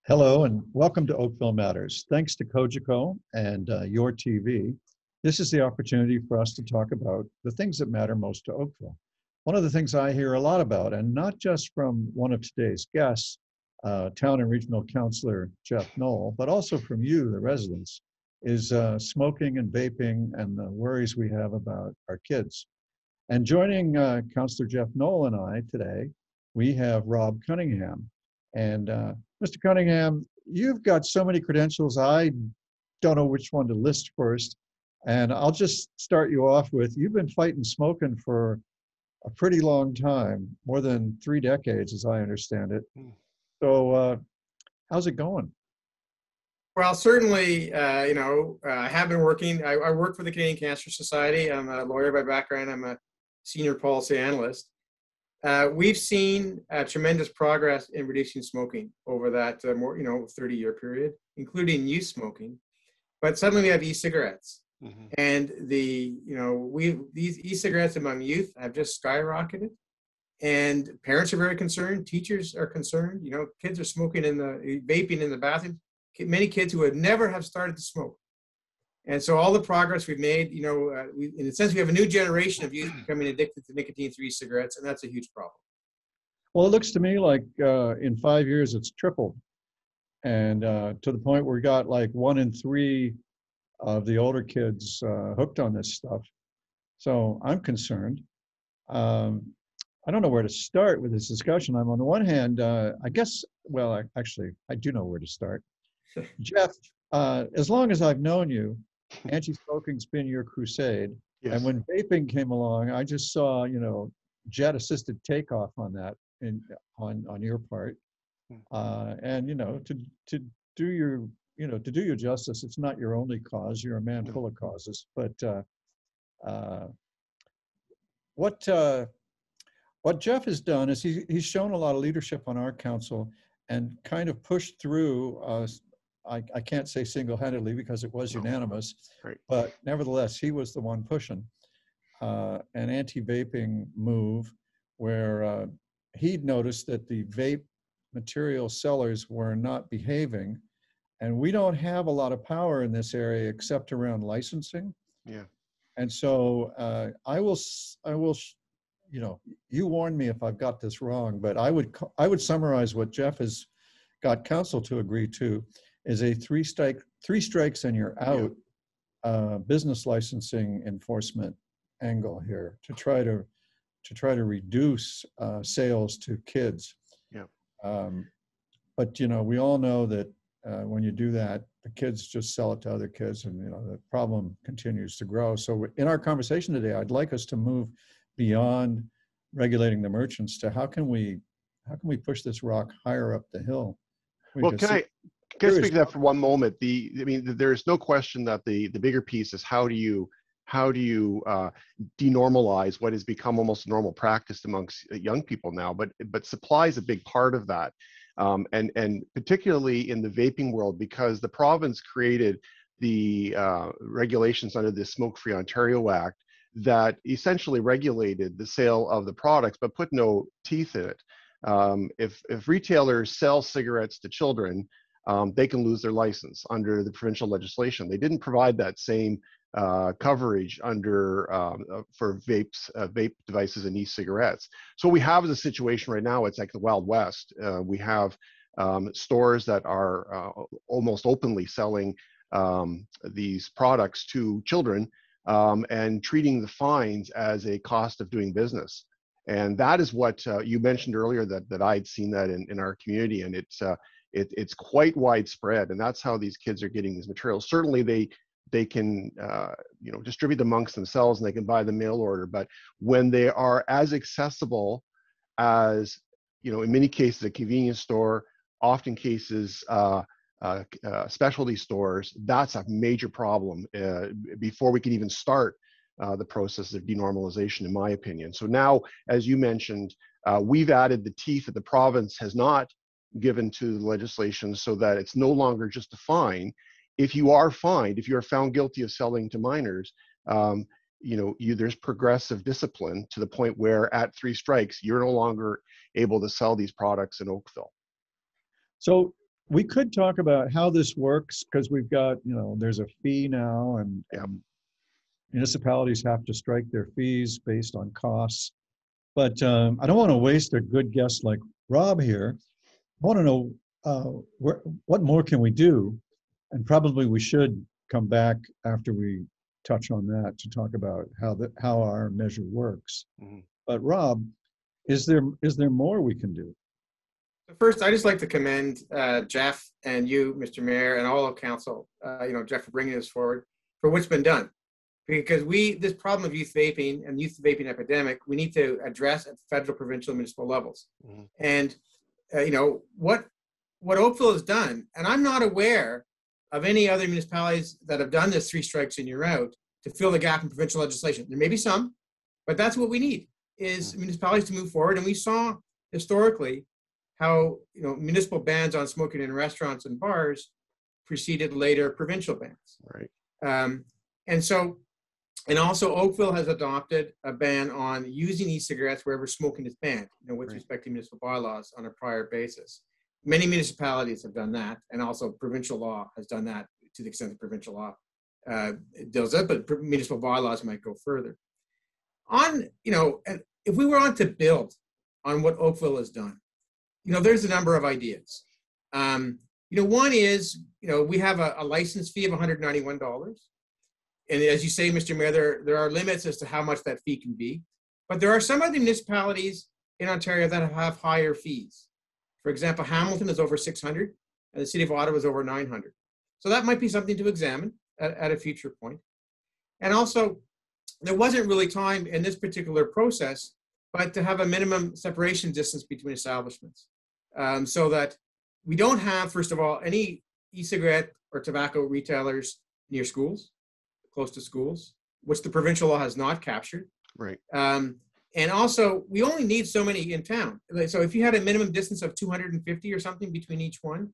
Hello and welcome to Oakville Matters. Thanks to Kojiko and Your TV, this is the opportunity for us to talk about the things that matter most to Oakville. One of the things I hear a lot about, and not just from one of today's guests, Town and Regional Councilor Jeff Knoll, but also from you, the residents, is smoking and vaping and the worries we have about our kids. And joining Councilor Jeff Knoll and I today, we have Rob Cunningham. And Mr. Cunningham, you've got so many credentials, I don't know which one to list first. And I'll just start you off with, you've been fighting smoking for a pretty long time, more than 3 decades, as I understand it. So how's it going? Well, certainly, I have been working. I work for the Canadian Cancer Society. I'm a lawyer by background. I'm a senior policy analyst. We've seen tremendous progress in reducing smoking over that 30-year period, including youth smoking. But suddenly we have e-cigarettes, and these e-cigarettes among youth have just skyrocketed, and parents are very concerned. Teachers are concerned. Kids are smoking vaping in the bathroom. Many kids who would never have started to smoke. And so all the progress we've made, in a sense, we have a new generation of youth becoming addicted to nicotine-free cigarettes, and that's a huge problem. Well, it looks to me like in 5 years it's tripled, and to the point where we got like 1 in 3 of the older kids hooked on this stuff. So I'm concerned. I don't know where to start with this discussion. I'm on the one hand, actually, I do know where to start. Jeff, as long as I've known you, anti-smoking's been your crusade. Yes. And when vaping came along, I just saw, jet-assisted takeoff on that on your part. And to do your justice, it's not your only cause. You're a man full of causes. But what Jeff has done is he's shown a lot of leadership on our council and kind of pushed through. I can't say single-handedly because it was unanimous, right. But nevertheless, he was the one pushing an anti-vaping move where he'd noticed that the vape material sellers were not behaving, and we don't have a lot of power in this area except around licensing. Yeah. And so I will, you warn me if I've got this wrong, but I would summarize what Jeff has got council to agree to is a three strikes and you're out business licensing enforcement angle here to try to reduce sales to kids. Yeah. But we all know that when you do that, the kids just sell it to other kids, and the problem continues to grow. So in our conversation today, I'd like us to move beyond regulating the merchants to how can we push this rock higher up the hill? Well, can I speak to that for one moment? There's no question that the bigger piece is how do you denormalize what has become almost a normal practice amongst young people now, but supply is a big part of that. And particularly in the vaping world, because the province created the regulations under the Smoke-Free Ontario Act that essentially regulated the sale of the products, but put no teeth in it. If retailers sell cigarettes to children, they can lose their license under the provincial legislation. They didn't provide that same coverage for vape devices and e-cigarettes. So what we have is a situation right now, it's like the Wild West. We have stores that are almost openly selling these products to children and treating the fines as a cost of doing business. And that is what you mentioned earlier, that I'd seen that in our community, and it's quite widespread, and that's how these kids are getting these materials. Certainly they can distribute amongst themselves, and they can buy the mail order, but when they are as accessible as in many cases a convenience store, often cases specialty stores, that's a major problem before we can even start the process of denormalization, in my opinion. So now, as you mentioned, we've added the teeth that the province has not given to the legislation, so that it's no longer just a fine. If you are fined, if you are found guilty of selling to minors, there's progressive discipline to the point where at 3 strikes, you're no longer able to sell these products in Oakville. So we could talk about how this works because we've got, there's a fee now Yeah. and municipalities have to strike their fees based on costs. But I don't want to waste a good guest like Rob here. I want to know what more can we do? And probably we should come back after we touch on that to talk about how our measure works. Mhm. But Rob, is there more we can do? First, I just like to commend Jeff and you, Mr. Mayor, and all of council. Jeff for bringing this forward for what's been done, because this problem of youth vaping and youth vaping epidemic, we need to address at federal, provincial, and municipal levels. Mm-hmm. And what Oakville has done, and I'm not aware of any other municipalities that have done this 3 strikes and you're out to fill the gap in provincial legislation. There may be some, but that's what we need is municipalities to move forward. And we saw historically how municipal bans on smoking in restaurants and bars preceded later provincial bans. Right. And also Oakville has adopted a ban on using e-cigarettes wherever smoking is banned, with respect to municipal bylaws on a prior basis. Many municipalities have done that, and also provincial law has done that to the extent that provincial law deals with it, but municipal bylaws might go further. If we were on to build on what Oakville has done, there's a number of ideas. One is, we have a license fee of $191. And as you say, Mr. Mayor, there are limits as to how much that fee can be. But there are some other municipalities in Ontario that have higher fees. For example, Hamilton is over 600 and the city of Ottawa is over 900. So that might be something to examine at a future point. And also, there wasn't really time in this particular process, but to have a minimum separation distance between establishments so that we don't have, first of all, any e-cigarette or tobacco retailers near schools, close to schools, which the provincial law has not captured. Right. And also, we only need so many in town. So if you had a minimum distance of 250 or something between each one,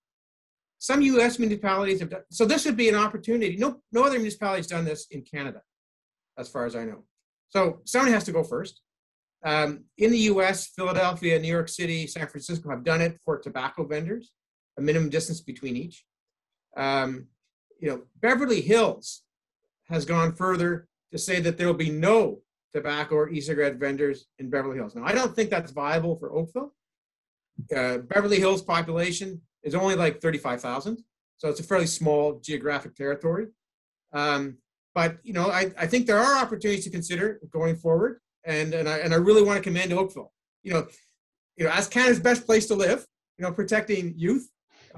some U.S. municipalities have done. So this would be an opportunity. No other municipality has done this in Canada, as far as I know. So somebody has to go first. In the U.S., Philadelphia, New York City, San Francisco have done it for tobacco vendors, a minimum distance between each. Beverly Hills has gone further to say that there will be no tobacco or e-cigarette vendors in Beverly Hills. Now, I don't think that's viable for Oakville. Beverly Hills population is only like 35,000, so it's a fairly small geographic territory. But I think there are opportunities to consider going forward, and I really want to commend Oakville. As Canada's best place to live, protecting youth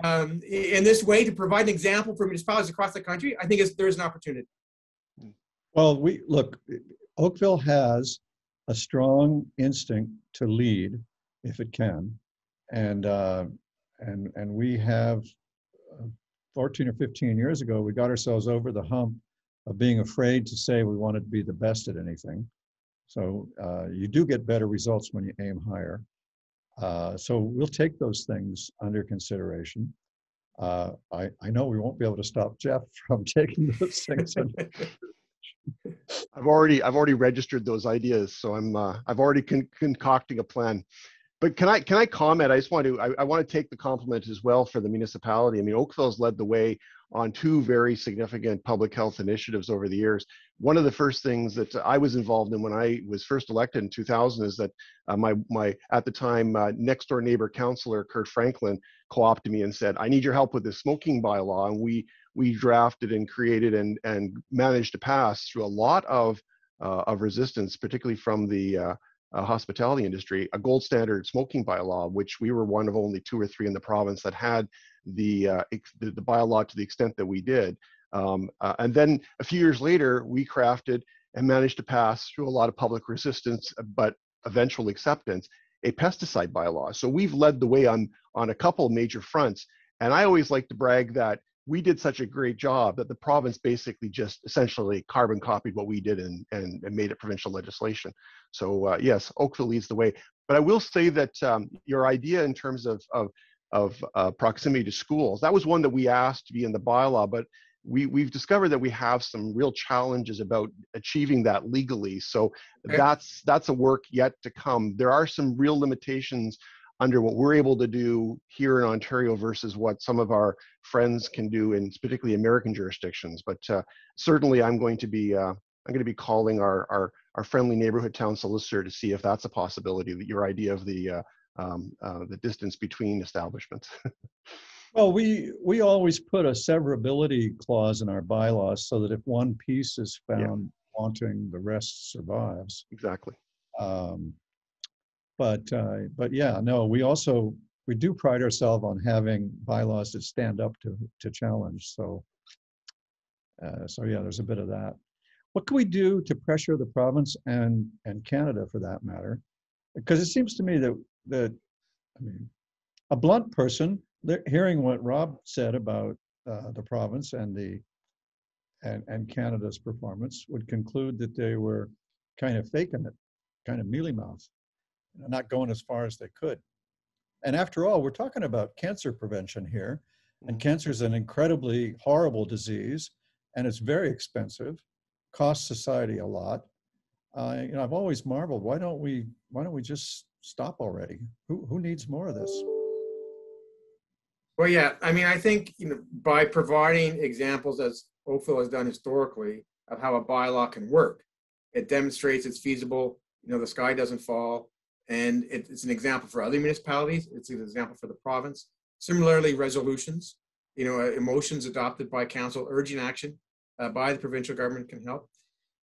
in this way to provide an example for municipalities across the country. I think there's an opportunity. Well, Oakville has a strong instinct to lead if it can, and we have 14 or 15 years ago, we got ourselves over the hump of being afraid to say we wanted to be the best at anything. So you do get better results when you aim higher. So we'll take those things under consideration. I know we won't be able to stop Jeff from taking those things under consideration. I've already registered those ideas, so I've already concocting a plan. But can I comment? I just want to take the compliment as well for the municipality. I mean, Oakville's led the way on 2 very significant public health initiatives over the years. One of the first things that I was involved in when I was first elected in 2000 is that my at the time next door neighbor councillor Kurt Franklin co-opted me and said, "I need your help with this smoking bylaw," and we drafted and created and managed to pass through a lot of resistance, particularly from the hospitality industry, a gold standard smoking bylaw, which we were one of only 2 or 3 in the province that had the bylaw to the extent that we did. And then a few years later, we crafted and managed to pass through a lot of public resistance, but eventual acceptance, a pesticide bylaw. So we've led the way on a couple major fronts. And I always like to brag that we did such a great job that the province basically just essentially carbon copied what we did and made it provincial legislation. So yes, Oakville leads the way. But I will say that your idea in terms of proximity to schools, that was one that we asked to be in the bylaw, but we've discovered that we have some real challenges about achieving that legally. So that's a work yet to come. There are some real limitations under what we're able to do here in Ontario versus what some of our friends can do in particularly American jurisdictions. But certainly I'm going to be calling our friendly neighborhood town solicitor to see if that's a possibility, that your idea of the distance between establishments. Well, we always put a severability clause in our bylaws so that if one piece is found wanting, the rest survives. Exactly. But yeah, no, we do pride ourselves on having bylaws that stand up to challenge. So yeah, there's a bit of that. What can we do to pressure the province and Canada for that matter? Because it seems to me that I mean, a blunt person hearing what Rob said about the province and Canada's performance would conclude that they were kind of faking it, kind of mealy mouth, not going as far as they could. And after all, we're talking about cancer prevention here, and cancer is an incredibly horrible disease, and it's very expensive, costs society a lot. I've always marveled, why don't we just stop already? Who needs more of this? Well, yeah, I mean, I think, by providing examples, as Oakville has done historically, of how a bylaw can work, it demonstrates it's feasible, the sky doesn't fall, and it's an example for other municipalities. It's an example for the province. Similarly, resolutions, emotions adopted by council urging action by the provincial government can help.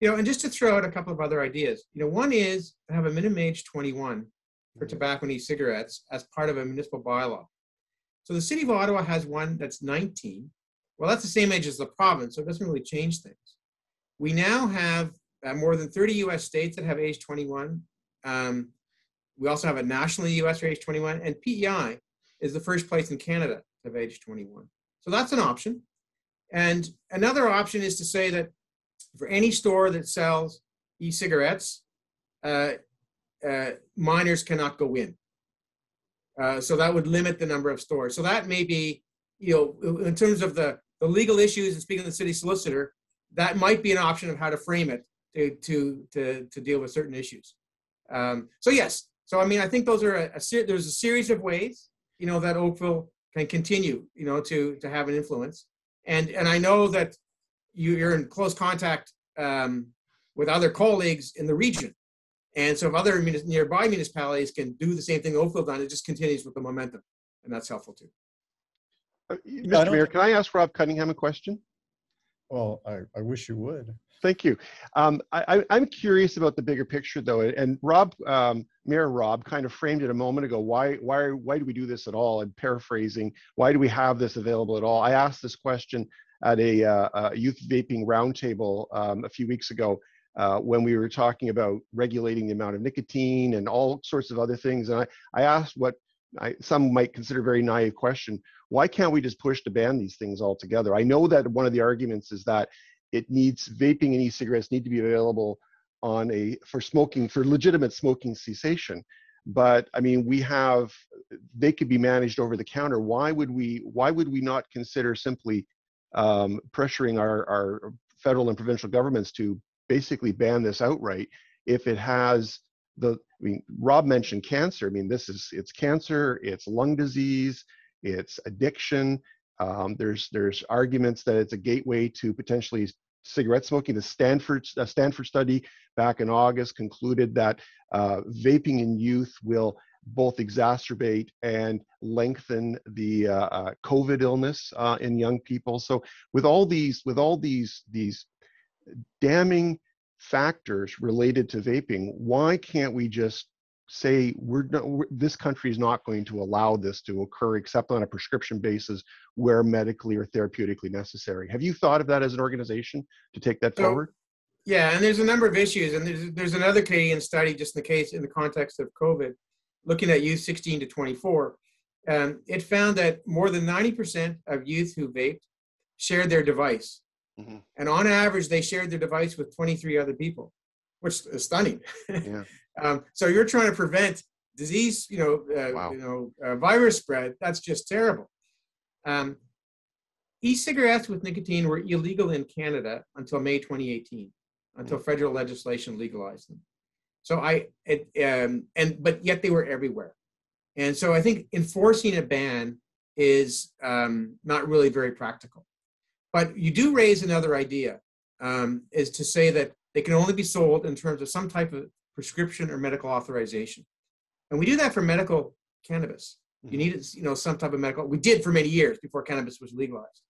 And just to throw out a couple of other ideas, one is to have a minimum age 21 for tobacco and e-cigarettes as part of a municipal bylaw. So the city of Ottawa has one that's 19. Well, that's the same age as the province, so it doesn't really change things. We now have more than 30 US states that have age 21. We also have a national US for age 21, and PEI is the first place in Canada to have age 21. So that's an option. And another option is to say that for any store that sells e-cigarettes, minors cannot go in. So that would limit the number of stores. So that may be, in terms of the legal issues, and speaking to the city solicitor, that might be an option of how to frame it to deal with certain issues. So yes, so I mean, I think those are there's a series of ways, that Oakville can continue, to have an influence. And I know that you're in close contact with other colleagues in the region. And so if other nearby municipalities can do the same thing Oakville done, it just continues with the momentum. And that's helpful too. Mr. Mayor, can I ask Rob Cunningham a question? Well, I wish you would. Thank you. I'm curious about the bigger picture, though. And Rob, Mayor Rob, kind of framed it a moment ago. Why do we do this at all? And paraphrasing, why do we have this available at all? I asked this question at a youth vaping roundtable a few weeks ago when we were talking about regulating the amount of nicotine and all sorts of other things. And I asked what some might consider a very naive question: why can't we just push to ban these things altogether? I know that one of the arguments is that vaping and e-cigarettes need to be available for legitimate smoking cessation. But I mean, they could be managed over the counter. Why would we not consider simply pressuring our federal and provincial governments to basically ban this outright if it has Rob mentioned cancer. I mean, it's cancer, it's lung disease, it's addiction. There's arguments that it's a gateway to potentially cigarette smoking. The Stanford study back in August concluded that vaping in youth will both exacerbate and lengthen the COVID illness in young people. So with all these damning factors related to vaping, why can't we just say this country is not going to allow this to occur except on a prescription basis where medically or therapeutically necessary? Have you thought of that as an organization to take that forward? Yeah, and there's a number of issues, and there's another Canadian study just in the context of COVID, looking at youth 16 to 24. It found that more than 90% of youth who vaped shared their device. Mm-hmm. And on average, they shared their device with 23 other people, which is stunning. Yeah. So you're trying to prevent disease, virus spread. That's just terrible. E-cigarettes with nicotine were illegal in Canada until May 2018, until federal legislation legalized them. So but yet they were everywhere. And so I think enforcing a ban is not really very practical. But you do raise another idea, is to say that they can only be sold in terms of some type of prescription or medical authorization. And we do that for medical cannabis. You need, some type of medical, we did for many years before cannabis was legalized.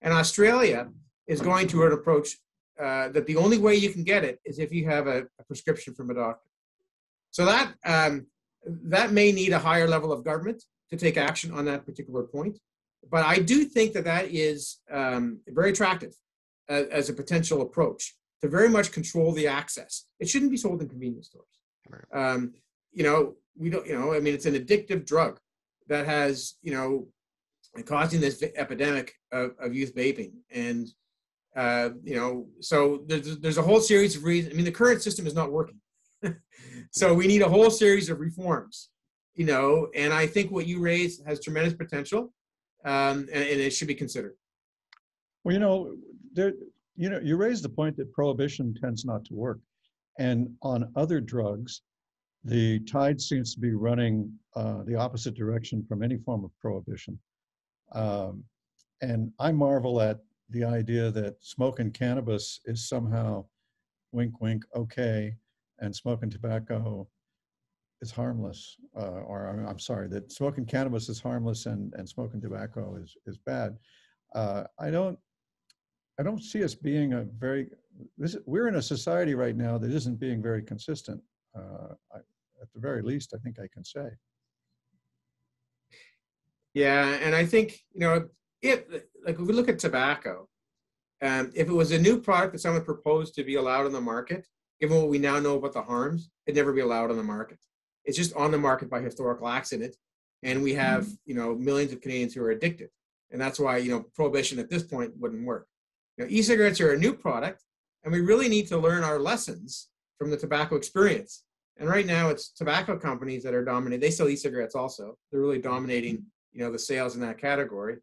And Australia is going to an approach that the only way you can get it is if you have a prescription from a doctor. So that may need a higher level of government to take action on that particular point. But I do think that is very attractive as a potential approach to very much control the access. It shouldn't be sold in convenience stores. Right. We don't, it's an addictive drug that has, causing this epidemic of youth vaping. And, so there's a whole series of reasons. I mean, the current system is not working. So we need a whole series of reforms, and I think what you raised has tremendous potential, and it should be considered. Well, you raised the point that prohibition tends not to work. And on other drugs, the tide seems to be running the opposite direction from any form of prohibition. And I marvel at the idea that smoking cannabis is somehow, wink, wink, okay, and smoking tobacco is harmless. I'm sorry, that smoking cannabis is harmless and smoking tobacco is bad. I don't see us being we're in a society right now that isn't being very consistent. At the very least, I think I can say. Yeah, and I think, if we look at tobacco, if it was a new product that someone proposed to be allowed on the market, given what we now know about the harms, it'd never be allowed on the market. It's just on the market by historical accident, and we have, millions of Canadians who are addicted, and that's why, prohibition at this point wouldn't work. E-cigarettes are a new product, and we really need to learn our lessons from the tobacco experience. And right now, it's tobacco companies that are dominating. They sell e-cigarettes also. They're really dominating, the sales in that category.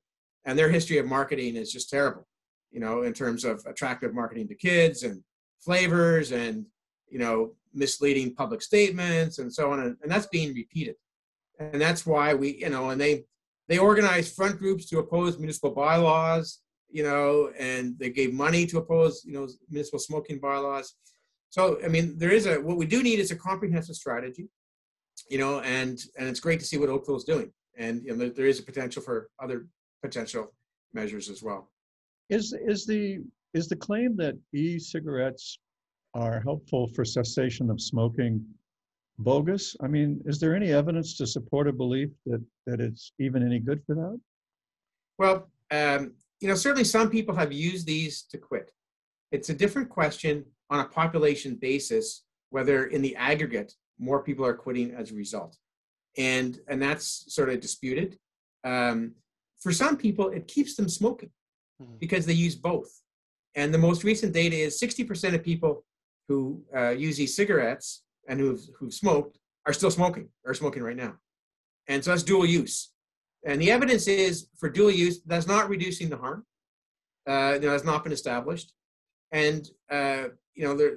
And their history of marketing is just terrible, in terms of attractive marketing to kids and flavors and, misleading public statements and so on. And that's being repeated. And that's why and they organized front groups to oppose municipal bylaws, and they gave money to oppose, municipal smoking bylaws. So, I mean, what we do need is a comprehensive strategy, and it's great to see what Oakville is doing. And there is a potential for other potential measures as well. Is the claim that e-cigarettes are helpful for cessation of smoking bogus? I mean, is there any evidence to support a belief that it's even any good for that? Well, certainly some people have used these to quit. It's a different question on a population basis, whether in the aggregate, more people are quitting as a result. And that's sort of disputed. For some people, it keeps them smoking because they use both. And the most recent data is 60% of people who use e-cigarettes and who've smoked are still smoking, or smoking right now. And so that's dual use. And the evidence is for dual use, that's not reducing the harm. Has not been established. And, there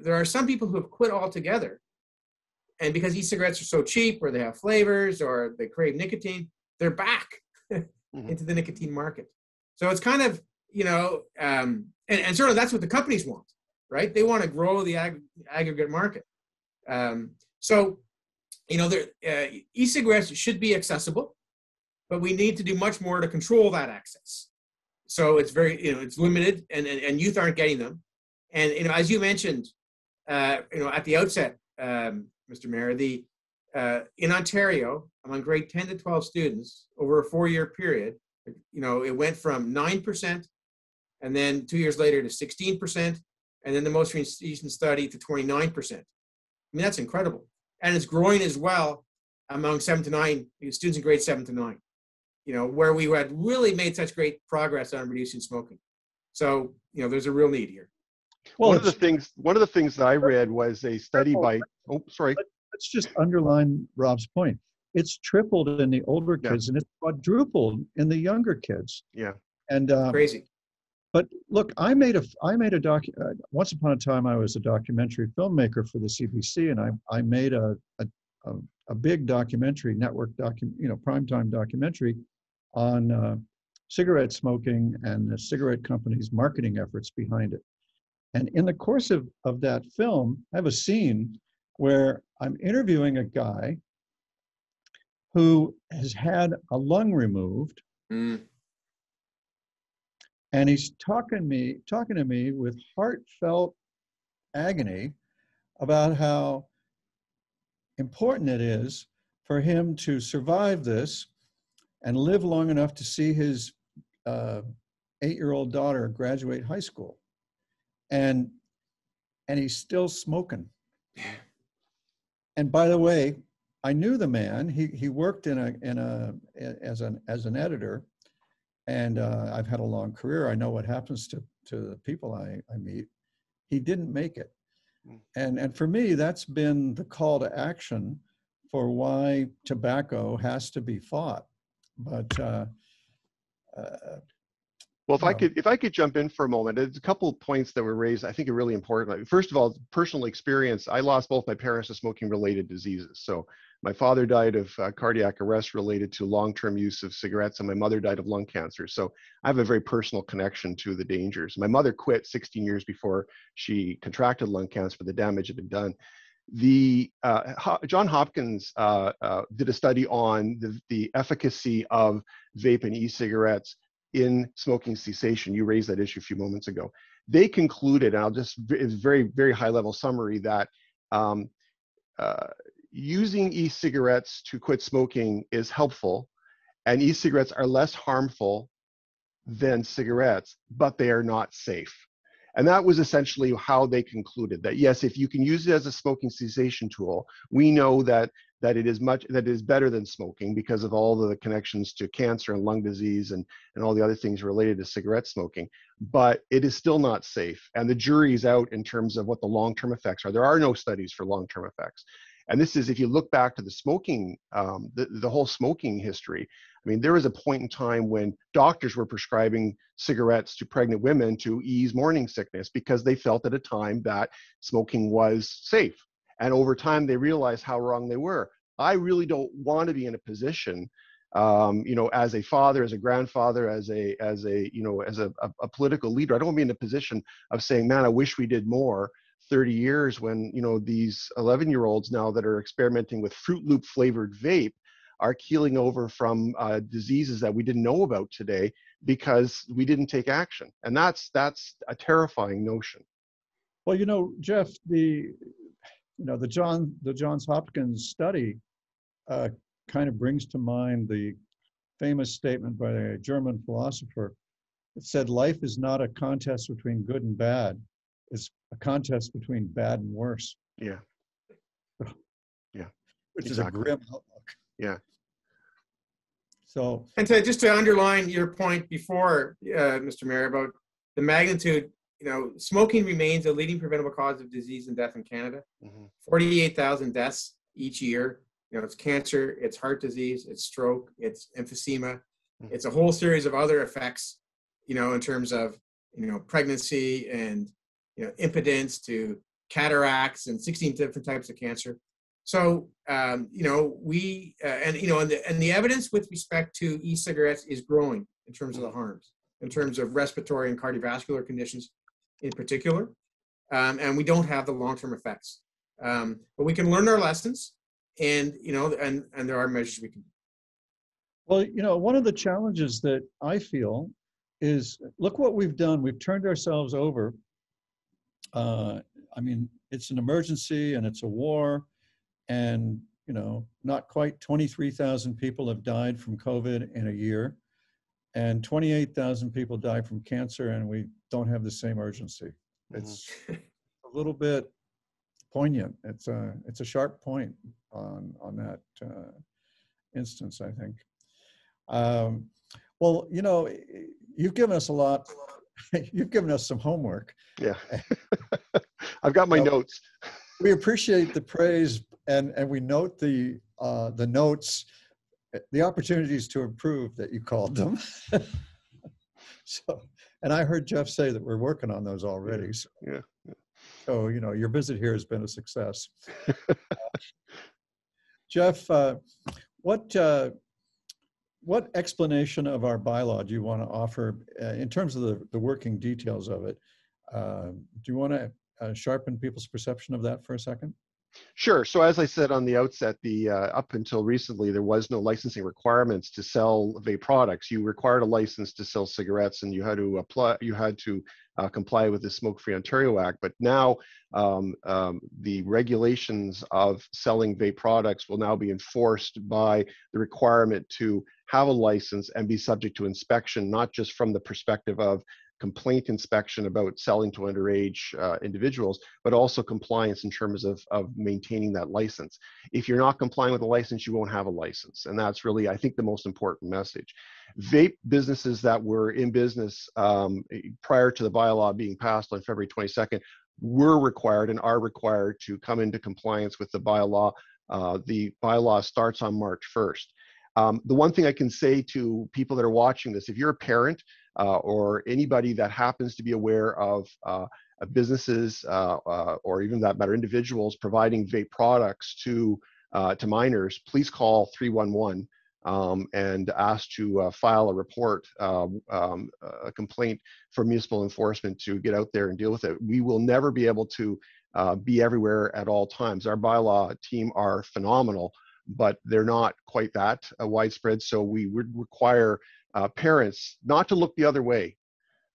are some people who have quit altogether. And because e-cigarettes are so cheap, or they have flavors, or they crave nicotine, they're back into the nicotine market. So it's kind of, and sort of that's what the companies want, right? They want to grow the aggregate market. E-cigarettes should be accessible, but we need to do much more to control that access. So it's very, it's limited, and youth aren't getting them. And, as you mentioned, at the outset, Mr. Mayor, in Ontario, among grade 10 to 12 students over a 4-year period, it went from 9%, and then 2 years later to 16%, and then the most recent study to 29%. I mean, that's incredible. And it's growing as well among 7 to 9 students in grade 7 to 9, where we had really made such great progress on reducing smoking. So, there's a real need here. Well, one of the things that I read was a study by, Let's just underline Rob's point. It's tripled in the older kids, and it's quadrupled in the younger kids. Yeah. And crazy. But look, I made a once upon a time I was a documentary filmmaker for the CBC, and I made a a big documentary, primetime documentary on cigarette smoking and the cigarette companies' marketing efforts behind it. And in the course of that film, I have a scene where I'm interviewing a guy who has had a lung removed. Mm. And he's talking to me with heartfelt agony about how important it is for him to survive this and live long enough to see his 8-year-old daughter graduate high school. And he's still smoking. And by the way, I knew the man. He worked as an editor, and I've had a long career. I know what happens to the people I meet. He didn't make it. And for me, that's been the call to action for why tobacco has to be fought. But well, if I could jump in for a moment, there's a couple of points that were raised. I think are really important. First of all, personal experience. I lost both my parents to smoking-related diseases. So my father died of cardiac arrest related to long-term use of cigarettes, and my mother died of lung cancer. So I have a very personal connection to the dangers. My mother quit 16 years before she contracted lung cancer, but the damage had been done. John Hopkins did a study on the efficacy of vape and e-cigarettes in smoking cessation. You raised that issue a few moments ago. They concluded, and it's very, very high level summary, that using e-cigarettes to quit smoking is helpful, and e-cigarettes are less harmful than cigarettes, but they are not safe. And that was essentially how they concluded that, yes, if you can use it as a smoking cessation tool, we know that it is better than smoking because of all the connections to cancer and lung disease and all the other things related to cigarette smoking. But it is still not safe. And the jury's out in terms of what the long-term effects are. There are no studies for long-term effects. And this is, if you look back to the smoking, the whole smoking history, I mean, there was a point in time when doctors were prescribing cigarettes to pregnant women to ease morning sickness because they felt at a time that smoking was safe. And over time, they realized how wrong they were. I really don't want to be in a position, as a father, as a grandfather, as a political leader. I don't want to be in a position of saying, man, I wish we did more 30 years when, these 11-year-olds now that are experimenting with Fruit Loop flavored vape are keeling over from diseases that we didn't know about today because we didn't take action. And that's a terrifying notion. Well, Jeff, the Johns Hopkins study kind of brings to mind the famous statement by a German philosopher that said, life is not a contest between good and bad. It's a contest between bad and worse. Yeah. Yeah. Which exactly. is a grim outlook. Yeah. So, and just to underline your point before, Mr. Mayor, about the magnitude, smoking remains a leading preventable cause of disease and death in Canada. 48,000 deaths each year. It's cancer, it's heart disease, it's stroke, it's emphysema. It's a whole series of other effects, in terms of, pregnancy and, impotence to cataracts and 16 different types of cancer. So, and the evidence with respect to e-cigarettes is growing in terms of the harms, in terms of respiratory and cardiovascular conditions in particular. And we don't have the long-term effects. But we can learn our lessons and there are measures we can do. Well, one of the challenges that I feel is, look what we've done. We've turned ourselves over. It's an emergency and it's a war. And, not quite 23,000 people have died from COVID in a year. And 28,000 people died from cancer, and we don't have the same urgency. It's a little bit poignant. It's a sharp point on that instance, I think. You've given us a lot. You've given us some homework. Yeah. I've got my notes. We appreciate the praise, and we note the notes, the opportunities to improve that you called them. And I heard Jeff say that we're working on those already. Yeah. So, your visit here has been a success. Jeff, what what explanation of our bylaw do you want to offer in terms of the working details of it? Do you want to sharpen people's perception of that for a second? Sure. So as I said on the outset, the up until recently, there was no licensing requirements to sell vape products. You required a license to sell cigarettes, and you had to apply. You had to comply with the Smoke-Free Ontario Act. But now the regulations of selling vape products will now be enforced by the requirement to have a license and be subject to inspection, not just from the perspective of complaint inspection about selling to underage individuals, but also compliance in terms of maintaining that license. If you're not complying with the license, you won't have a license. And that's really, I think, the most important message. Vape businesses that were in business prior to the bylaw being passed on February 22nd were required and are required to come into compliance with the bylaw. The bylaw starts on March 1st. The one thing I can say to people that are watching this, if you're a parent or anybody that happens to be aware of businesses or even that matter individuals providing vape products to minors, please call 311 and ask to file a report, a complaint for municipal enforcement to get out there and deal with it. We will never be able to be everywhere at all times. Our bylaw team are phenomenal, but they're not quite that widespread. So we would require parents not to look the other way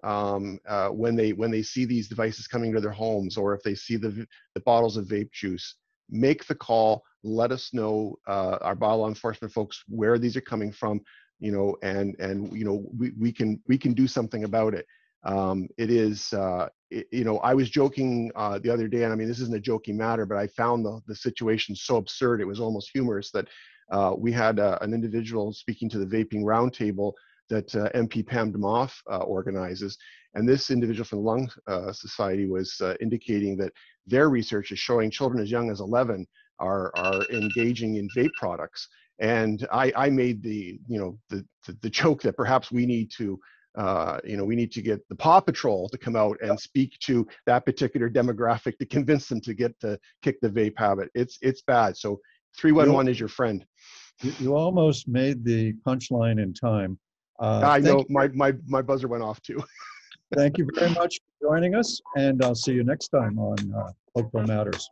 when they see these devices coming to their homes, or if they see the bottles of vape juice. Make the call. Let us know, our bylaw enforcement folks, where these are coming from, and we can do something about it. It is, I was joking the other day, and I mean, this isn't a joking matter, but I found the situation so absurd, it was almost humorous, that we had an individual speaking to the Vaping Roundtable that MP Pam DeMoff organizes. And this individual from the Lung Society was indicating that their research is showing children as young as 11 are engaging in vape products. And I made the joke that perhaps we need to get the Paw Patrol to come out and speak to that particular demographic to convince them to kick the vape habit. It's bad. So 311 is your friend. You almost made the punchline in time. I know my buzzer went off too. Thank you very much for joining us, and I'll see you next time on Oakville Matters.